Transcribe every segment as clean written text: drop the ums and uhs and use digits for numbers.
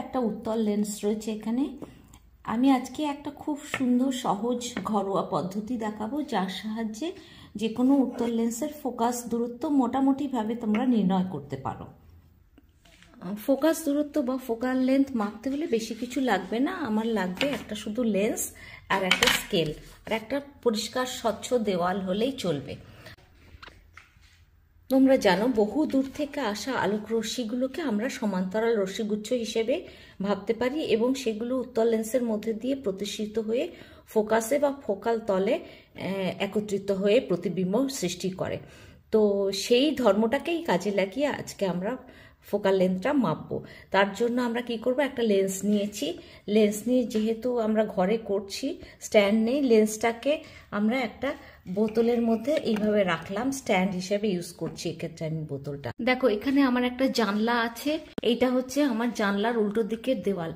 একটা উত্তল লেন্স রয়েছে এখানে। আমি আজকে একটা খুব সুন্দর সহজ ঘরোয়া পদ্ধতি দেখাবো, যার সাহায্যে যে কোনো উত্তল লেন্সের ফোকাস দূরত্ব মোটামুটিভাবে তোমরা নির্ণয় করতে পারো। ফোকাস দূরত্ব বা ফোকাল লেন্থ মাপতে হলে বেশি কিছু লাগবে না। আমার লাগবে একটা শুধু লেন্স আর একটা স্কেল আর একটা পরিষ্কার স্বচ্ছ দেওয়াল হলেই চলবে। তোমরা জানো, বহু দূর থেকে আসা আলোক রশ্মিগুলোকে আমরা সমান্তরাল রশ্মিগুচ্ছ হিসেবে ভাবতে পারি এবং সেগুলো উত্তল লেন্সের মধ্যে দিয়ে প্রতিষ্ঠিত হয়ে ফোকাসে বা ফোকাল তলে একত্রিত হয়ে প্রতিবিম্ব সৃষ্টি করে। তো সেই ধর্মটাকেই কাজে লাগিয়ে আজকে আমরা ফোকাল লেন্থটা মাপবো। তার জন্য আমরা কি করব, একটা লেন্স নিয়েছি। লেন্স নিয়ে যেহেতু আমরা ঘরে করছি, স্ট্যান্ড নেই, লেন্সটাকে আমরা একটা বোতলের মধ্যে এইভাবে রাখলাম, স্ট্যান্ড হিসেবে ইউজ করছি এক্ষেত্রে আমি বোতলটা। দেখো, এখানে আমার একটা জানলা আছে, এইটা হচ্ছে আমার জানলার উল্টো দিকের দেওয়াল।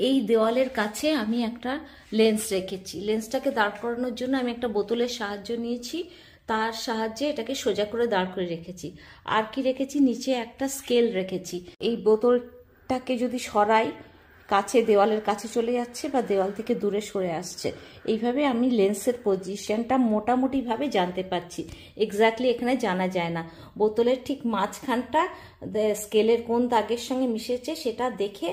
এই দেওয়ালের কাছে আমি একটা লেন্স রেখেছি। লেন্সটাকে দাঁড় করানোর জন্য আমি একটা বোতলের সাহায্য নিয়েছি, তার সাহায্যে এটাকে সোজা করে দাঁড় করে রেখেছি। আর কি রেখেছি, নিচে একটা স্কেল রেখেছি। এই বোতলটাকে যদি সরাই, কাছে দেওয়ালের কাছে চলে যাচ্ছে বা দেওয়াল থেকে দূরে সরে আসছে। এইভাবে আমি লেন্সের পজিশনটা মোটামুটিভাবে জানতে পারছি। এক্স্যাক্টলি এখানে জানা যায় না। বোতলের ঠিক মাঝখানটা স্কেলের কোন দাগের সঙ্গে মিশেছে সেটা দেখে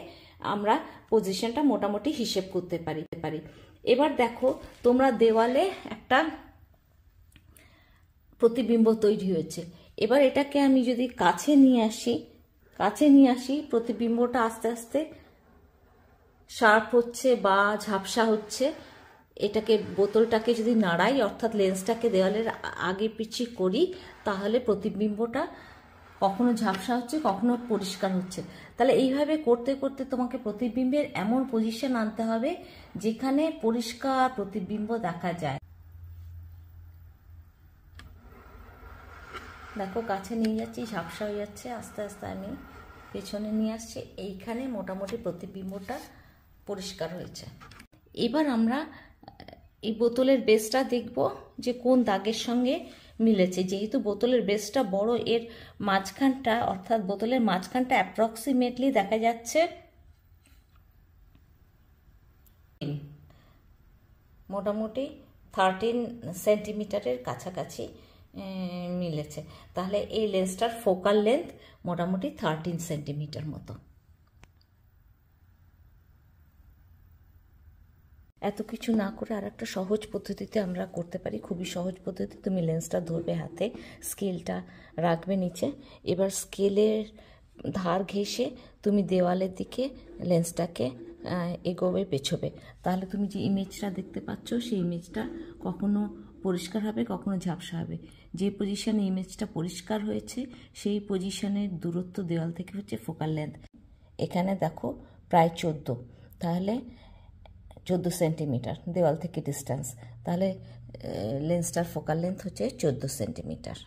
আমরা পজিশনটা মোটামুটি হিসেব করতে পারি। এবার দেখো, তোমরা দেওয়ালে একটা প্রতিবিম্ব তৈরি হয়েছে। এবার এটাকে আমি যদি কাছে নিয়ে আসি, প্রতিবিম্বটা আস্তে আস্তে শার্প হচ্ছে বা ঝাপসা হচ্ছে। এটাকে বোতলটাকে যদি নাড়াই, অর্থাৎ লেন্সটাকে দেওয়ালের আগে পিছিয়ে করি, তাহলে প্রতিবিম্বটা কখনো ঝাপসা হচ্ছে, কখনো পরিষ্কার হচ্ছে। তাহলে এইভাবে করতে করতে তোমাকে প্রতিবিম্বের এমন পজিশন আনতে হবে যেখানে পরিষ্কার প্রতিবিম্ব দেখা যায়। দেখো, কাছে নিয়ে যাচ্ছি, ঝাপসা হয়ে যাচ্ছে, আস্তে আস্তে আমি পেছনে নিয়ে আসছি। এইখানে মোটামুটি প্রতিবিম্বটা পরিষ্কার হয়েছে। এবার আমরা এই বোতলের বেসটা দেখব যে কোন দাগের সঙ্গে মিলেছে। যেহেতু বোতলের বেসটা বড়, এর মাঝখানটা অর্থাৎ বোতলের মাঝখানটা অ্যাপ্রক্সিমেটলি দেখা যাচ্ছে মোটামুটি 13 সেন্টিমিটারের কাছাকাছি মিলেছে। তাহলে এই লেন্সটার ফোকাল লেন্থ মোটামুটি 13 সেন্টিমিটার মতো। এত কিছু না করে আর একটা সহজ পদ্ধতিতে আমরা করতে পারি, খুবই সহজ পদ্ধতি। তুমি লেন্সটা ধরবে হাতে, স্কেলটা রাখবে নিচে। এবার স্কেলের ধার ঘেঁষে তুমি দেওয়ালের দিকে লেন্সটাকে এগোবে, পেছোবে। তাহলে তুমি যে ইমেজটা দেখতে পাচ্ছ, সেই ইমেজটা কখনো পরিষ্কার হবে, কখনো ঝাপসা হবে। যে পজিশনে ইমেজটা পরিষ্কার হয়েছে সেই পজিশনের দূরত্ব দেওয়াল থেকে হচ্ছে ফোকাল লেন্থ। এখানে দেখো প্রায় 14, তাহলে 14 সেন্টিমিটার দেওয়াল থেকে ডিস্টেন্স। তাহলে লেন্সটার ফোকাল লেন্থ হচ্ছে 14 সেন্টিমিটার।